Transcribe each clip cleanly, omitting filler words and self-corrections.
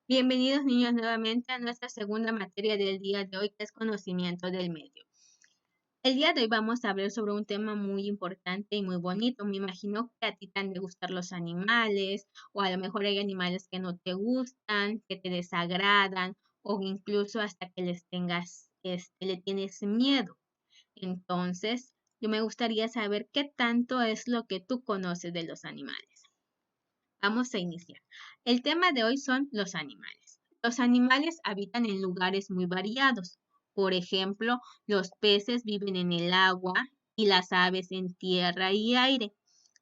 Bienvenidos niños nuevamente a nuestra segunda materia del día de hoy, que es conocimiento del medio. El día de hoy vamos a hablar sobre un tema muy importante y muy bonito. Me imagino que a ti te han de gustar los animales, o a lo mejor hay animales que no te gustan, que te desagradan, o incluso hasta que le tienes miedo. Entonces, yo me gustaría saber qué tanto es lo que tú conoces de los animales. Vamos a iniciar. El tema de hoy son los animales. Los animales habitan en lugares muy variados. Por ejemplo, los peces viven en el agua y las aves en tierra y aire.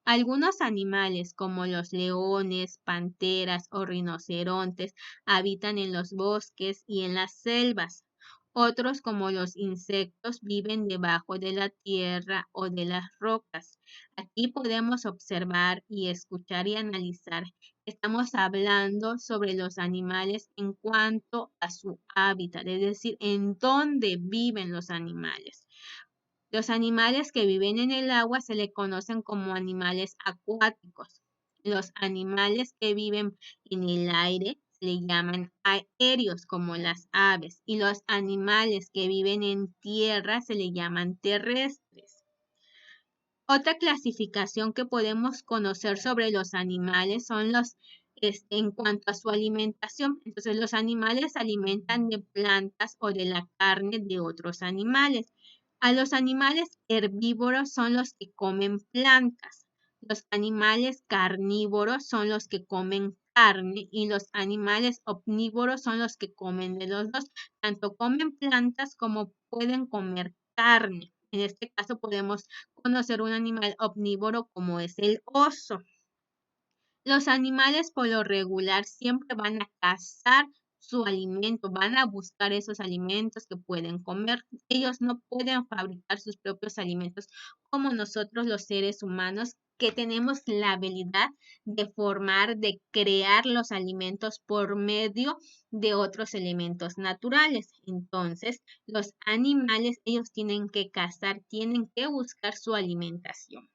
Algunos animales, como los leones, panteras o rinocerontes, habitan en los bosques y en las selvas. Otros, como los insectos, viven debajo de la tierra o de las rocas. Aquí podemos observar y escuchar y analizar. Estamos hablando sobre los animales en cuanto a su hábitat, es decir, en dónde viven los animales. Los animales que viven en el agua se le conocen como animales acuáticos. Los animales que viven en el aire se le llaman aéreos, como las aves. Y los animales que viven en tierra se le llaman terrestres. Otra clasificación que podemos conocer sobre los animales son en cuanto a su alimentación. Entonces, los animales se alimentan de plantas o de la carne de otros animales. A los animales herbívoros son los que comen plantas. Los animales carnívoros son los que comen carne y los animales omnívoros son los que comen de los dos. Tanto comen plantas como pueden comer carne. En este caso podemos conocer un animal omnívoro como es el oso. Los animales por lo regular siempre van a cazar su alimento, van a buscar esos alimentos que pueden comer. Ellos no pueden fabricar sus propios alimentos como nosotros los seres humanos, que tenemos la habilidad de formar, de crear los alimentos por medio de otros elementos naturales. Entonces, los animales, ellos tienen que cazar, tienen que buscar su alimentación.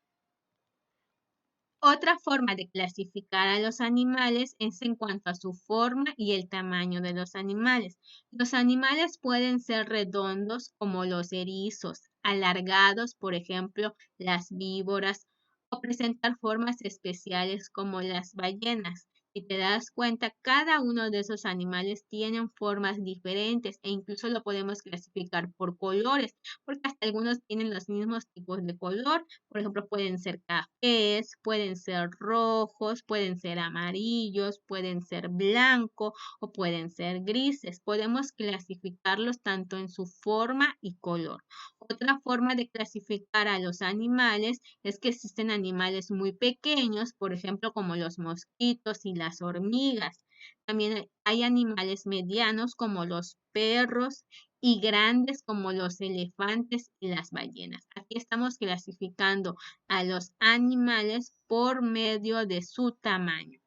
Otra forma de clasificar a los animales es en cuanto a su forma y el tamaño de los animales. Los animales pueden ser redondos como los erizos, alargados, por ejemplo, las víboras, o presentar formas especiales como las ballenas. Si te das cuenta, cada uno de esos animales tienen formas diferentes e incluso lo podemos clasificar por colores, porque hasta algunos tienen los mismos tipos de color. Por ejemplo, pueden ser cafés, pueden ser rojos, pueden ser amarillos, pueden ser blancos o pueden ser grises. Podemos clasificarlos tanto en su forma y color. Otra forma de clasificar a los animales es que existen animales muy pequeños, por ejemplo, como los mosquitos y las hormigas. También hay animales medianos como los perros y grandes como los elefantes y las ballenas. Aquí estamos clasificando a los animales por medio de su tamaño.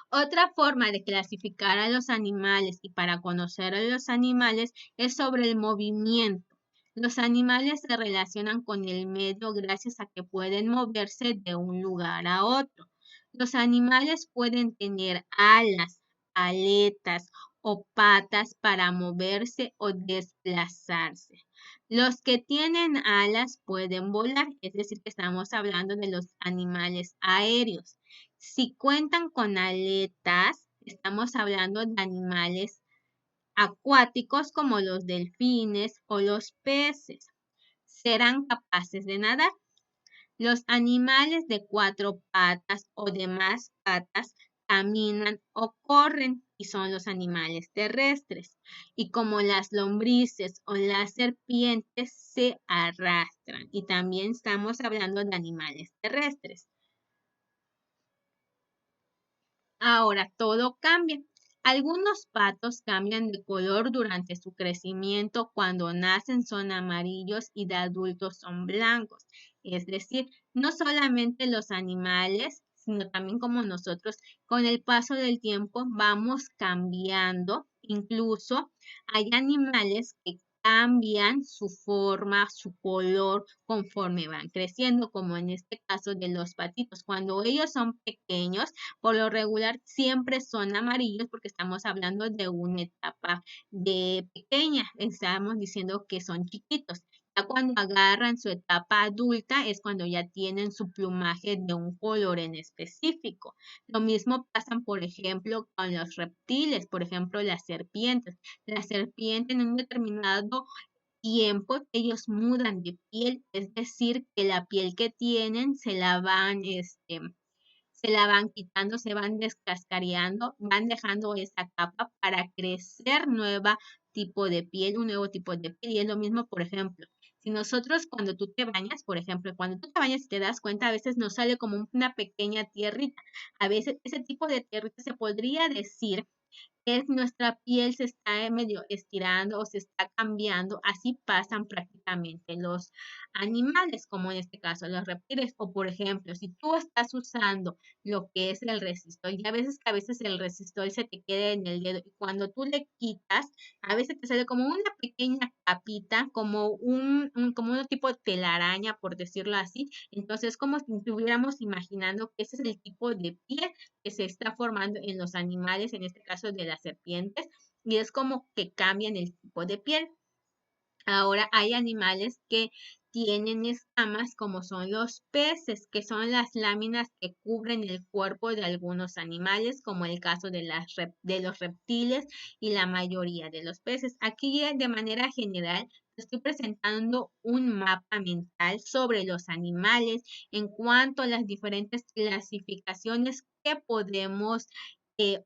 Otra forma de clasificar a los animales y para conocer a los animales es sobre el movimiento. Los animales se relacionan con el medio gracias a que pueden moverse de un lugar a otro. Los animales pueden tener alas, aletas o patas para moverse o desplazarse. Los que tienen alas pueden volar, es decir, que estamos hablando de los animales aéreos. Si cuentan con aletas, estamos hablando de animales acuáticos como los delfines o los peces. Serán capaces de nadar. Los animales de 4 patas o de más patas caminan o corren y son los animales terrestres. Y como las lombrices o las serpientes se arrastran. Y también estamos hablando de animales terrestres. Ahora todo cambia. Algunos patos cambian de color durante su crecimiento. Cuando nacen son amarillos y de adultos son blancos. Es decir, no solamente los animales, sino también como nosotros, con el paso del tiempo vamos cambiando. Incluso hay animales que cambian su forma, su color conforme van creciendo, como en este caso de los patitos. Cuando ellos son pequeños, por lo regular siempre son amarillos porque estamos hablando de una etapa de pequeña, estamos diciendo que son chiquitos. Ya cuando agarran su etapa adulta es cuando ya tienen su plumaje de un color en específico. Lo mismo pasan, por ejemplo, con los reptiles, por ejemplo, las serpientes. Las serpientes en un determinado tiempo ellos mudan de piel, es decir, que la piel que tienen se la van quitando, se van descascareando, van dejando esa capa para crecer nueva tipo de piel, un nuevo tipo de piel. Y es lo mismo, por ejemplo, si nosotros cuando tú te bañas, por ejemplo, cuando tú te bañas y te das cuenta, a veces nos sale como una pequeña tierrita. A veces ese tipo de tierrita se podría decir es nuestra piel se está medio estirando o se está cambiando, así pasan prácticamente los animales, como en este caso los reptiles, o por ejemplo, si tú estás usando lo que es el resistol, y a veces el resistol se te queda en el dedo, y cuando tú le quitas, a veces te sale como una pequeña capita, como como un tipo de telaraña, por decirlo así, entonces como si estuviéramos imaginando que ese es el tipo de piel que se está formando en los animales, en este caso de las serpientes, y es como que cambian el tipo de piel. Ahora hay animales que tienen escamas como son los peces, que son las láminas que cubren el cuerpo de algunos animales, como el caso de, de los reptiles y la mayoría de los peces. Aquí de manera general estoy presentando un mapa mental sobre los animales en cuanto a las diferentes clasificaciones que podemos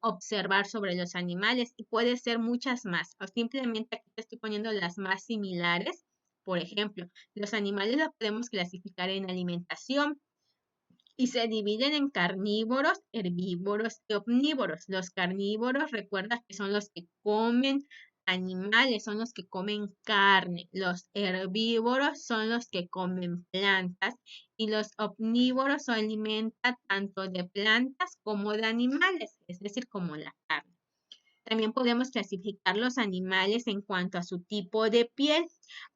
observar sobre los animales y puede ser muchas más. O simplemente aquí te estoy poniendo las más similares. Por ejemplo, los animales los podemos clasificar en alimentación y se dividen en carnívoros, herbívoros y omnívoros. Los carnívoros, recuerda que son los que comen animales, son los que comen carne. Los herbívoros son los que comen plantas y los omnívoros se alimentan tanto de plantas como de animales, es decir, como la carne. También podemos clasificar los animales en cuanto a su tipo de piel.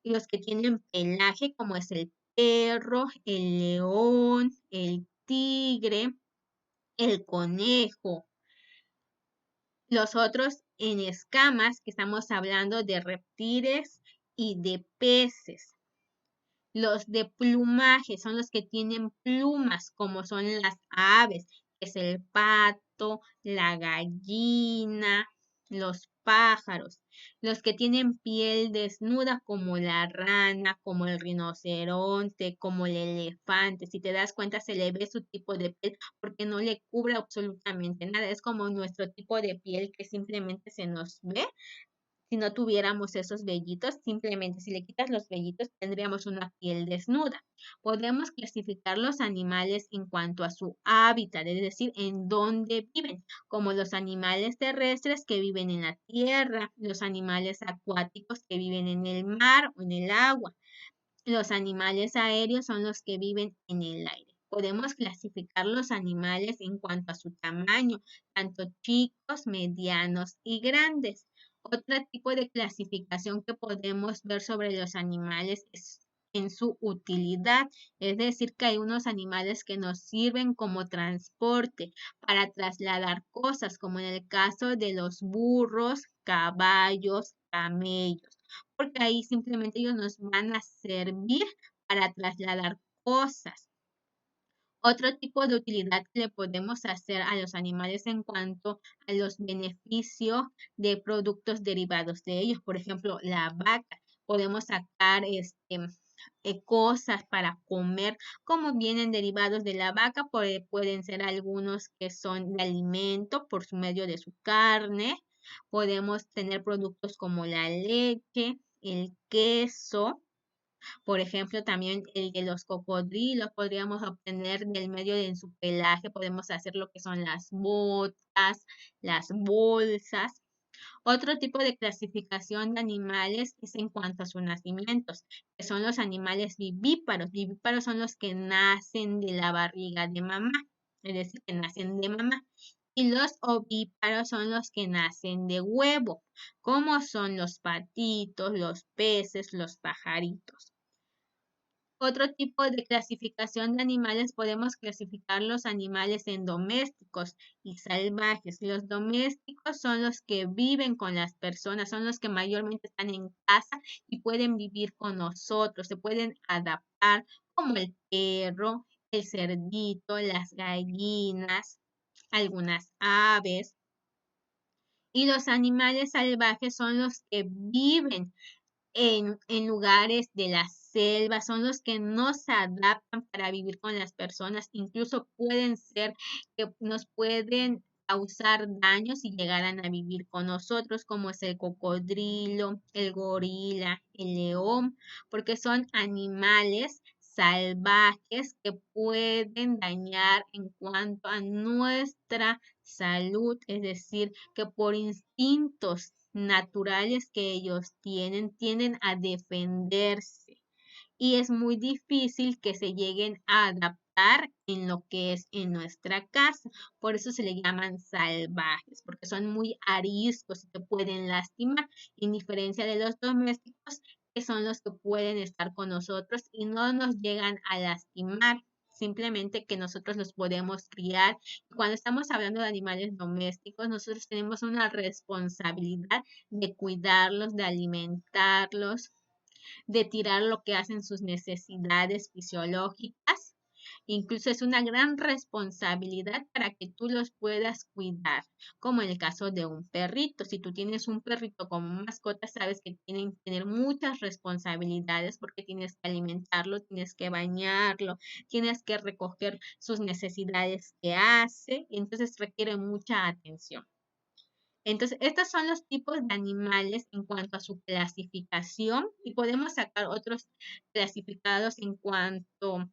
Los que tienen pelaje, como es el perro, el león, el tigre, el conejo. Los otros en escamas, que estamos hablando de reptiles y de peces. Los de plumaje son los que tienen plumas, como son las aves, que es el pato, la gallina, los pájaros. Los que tienen piel desnuda, como la rana, como el rinoceronte, como el elefante. Si te das cuenta, se le ve su tipo de piel porque no le cubre absolutamente nada. Es como nuestro tipo de piel que simplemente se nos ve si no tuviéramos esos vellitos, simplemente si le quitas los vellitos tendríamos una piel desnuda. Podemos clasificar los animales en cuanto a su hábitat, es decir, en dónde viven, como los animales terrestres que viven en la tierra, los animales acuáticos que viven en el mar o en el agua. Los animales aéreos son los que viven en el aire. Podemos clasificar los animales en cuanto a su tamaño, tanto chicos, medianos y grandes. Otro tipo de clasificación que podemos ver sobre los animales es en su utilidad, es decir, que hay unos animales que nos sirven como transporte para trasladar cosas, como en el caso de los burros, caballos, camellos porque ahí simplemente ellos nos van a servir para trasladar cosas. Otro tipo de utilidad que le podemos hacer a los animales en cuanto a los beneficios de productos derivados de ellos, por ejemplo, la vaca. Podemos sacar cosas para comer como vienen derivados de la vaca, pueden ser algunos que son de alimento por su medio de su carne. Podemos tener productos como la leche, el queso, por ejemplo, también el de los cocodrilos podríamos obtener del medio de su pelaje, podemos hacer lo que son las botas, las bolsas. Otro tipo de clasificación de animales es en cuanto a sus nacimientos, que son los animales vivíparos. Vivíparos son los que nacen de la barriga de mamá, es decir, que nacen de mamá. Y los ovíparos son los que nacen de huevo, como son los patitos, los peces, los pajaritos. Otro tipo de clasificación de animales, podemos clasificar los animales en domésticos y salvajes. Los domésticos son los que viven con las personas, son los que mayormente están en casa y pueden vivir con nosotros, se pueden adaptar, como el perro, el cerdito, las gallinas, algunas aves. Y los animales salvajes son los que viven en lugares de la selva, son los que no se adaptan para vivir con las personas, incluso pueden ser que nos pueden causar daños si llegaran a vivir con nosotros, como es el cocodrilo, el gorila, el león, porque son animales salvajes que pueden dañar en cuanto a nuestra salud, es decir, que por instintos naturales que ellos tienden a defenderse y es muy difícil que se lleguen a adaptar en lo que es en nuestra casa. Por eso se le llaman salvajes, porque son muy ariscos y te pueden lastimar, en diferencia de los domésticos, que son los que pueden estar con nosotros y no nos llegan a lastimar. Simplemente que nosotros los podemos criar. Cuando estamos hablando de animales domésticos, nosotros tenemos una responsabilidad de cuidarlos, de alimentarlos, de tirar lo que hacen sus necesidades fisiológicas. Incluso es una gran responsabilidad para que tú los puedas cuidar, como en el caso de un perrito. Si tú tienes un perrito como mascota, sabes que tienen que tener muchas responsabilidades porque tienes que alimentarlo, tienes que bañarlo, tienes que recoger sus necesidades que hace, entonces requiere mucha atención. Entonces, estos son los tipos de animales en cuanto a su clasificación y podemos sacar otros clasificados en cuanto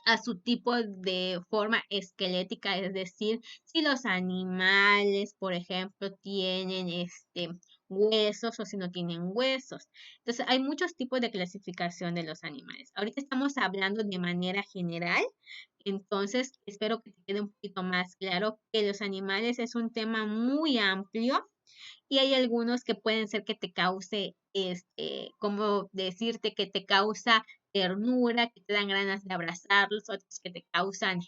a su tipo de forma esquelética, es decir, si los animales, por ejemplo, tienen huesos o si no tienen huesos. Entonces, hay muchos tipos de clasificación de los animales. Ahorita estamos hablando de manera general, entonces espero que te quede un poquito más claro que los animales es un tema muy amplio y hay algunos que pueden ser que te cause, como decirte, que te causa ternura, que te dan ganas de abrazarlos, otros que te causan,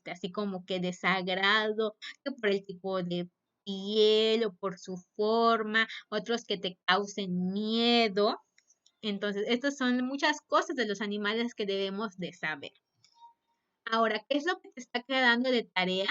así como que desagrado, que por el tipo de piel o por su forma, otros que te causen miedo. Entonces, estas son muchas cosas de los animales que debemos de saber. Ahora, ¿qué es lo que te está quedando de tarea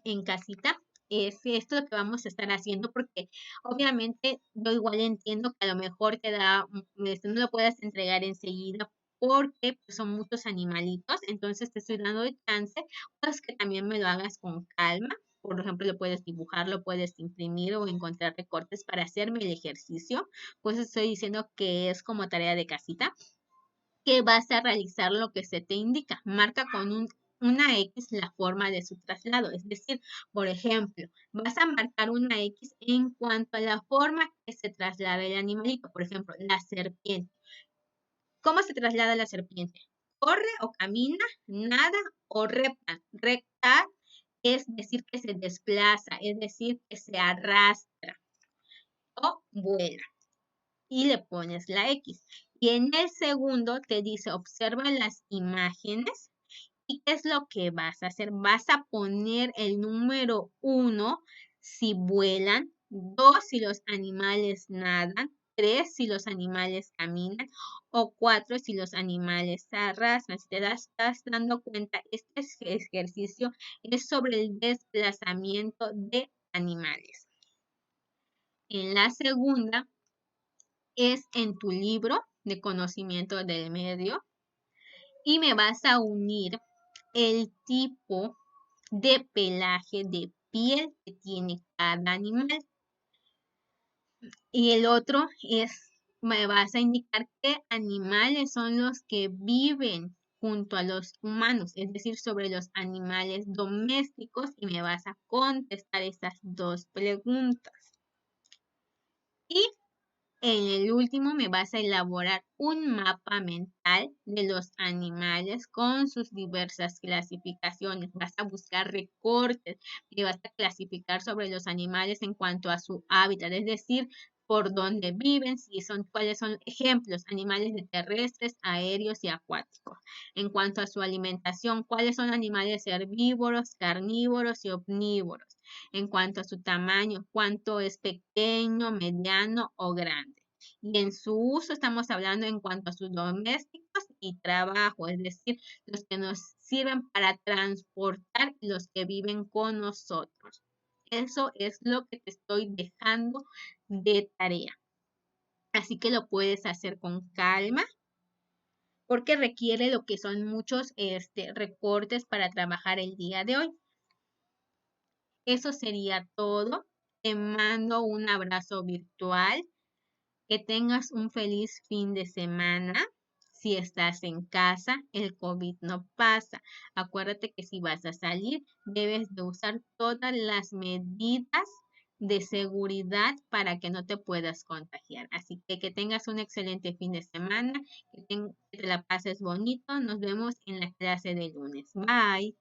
en casita? Es esto lo que vamos a estar haciendo porque obviamente yo igual entiendo que a lo mejor te da, no lo puedas entregar enseguida porque pues, son muchos animalitos, entonces te estoy dando el chance, pues que también me lo hagas con calma. Por ejemplo, lo puedes dibujar, lo puedes imprimir o encontrar recortes para hacerme el ejercicio. Pues estoy diciendo que es como tarea de casita que vas a realizar lo que se te indica. Marca con una X la forma de su traslado. Es decir, por ejemplo, vas a marcar una X en cuanto a la forma que se traslada el animalito. Por ejemplo, la serpiente. ¿Cómo se traslada la serpiente? ¿Corre o camina, nada o recta? Recta es decir que se desplaza, es decir que se arrastra o vuela. Y le pones la X. Y en el segundo te dice, observa las imágenes. ¿Y qué es lo que vas a hacer? Vas a poner el número 1 si vuelan, 2 si los animales nadan, 3 si los animales caminan o 4 si los animales se arrastran. Si te estás dando cuenta, este ejercicio es sobre el desplazamiento de animales. En la segunda es en tu libro de conocimiento del medio y me vas a unir el tipo de pelaje de piel que tiene cada animal. Y el otro es, me vas a indicar qué animales son los que viven junto a los humanos, es decir, sobre los animales domésticos y me vas a contestar esas dos preguntas. Y En el último me vas a elaborar un mapa mental de los animales con sus diversas clasificaciones. Vas a buscar recortes y vas a clasificar sobre los animales en cuanto a su hábitat, es decir, por dónde viven, cuáles son ejemplos, animales de terrestres, aéreos y acuáticos. En cuanto a su alimentación, cuáles son animales herbívoros, carnívoros y omnívoros. En cuanto a su tamaño, cuánto es pequeño, mediano o grande. Y en su uso estamos hablando en cuanto a sus domésticos y trabajo, es decir, los que nos sirven para transportar y los que viven con nosotros. Eso es lo que te estoy dejando de tarea. Así que lo puedes hacer con calma porque requiere lo que son muchos recortes para trabajar el día de hoy. Eso sería todo. Te mando un abrazo virtual. Que tengas un feliz fin de semana. Si estás en casa, el COVID no pasa. Acuérdate que si vas a salir, debes de usar todas las medidas de seguridad para que no te puedas contagiar. Así que tengas un excelente fin de semana, que te la pases bonito. Nos vemos en la clase de lunes. Bye.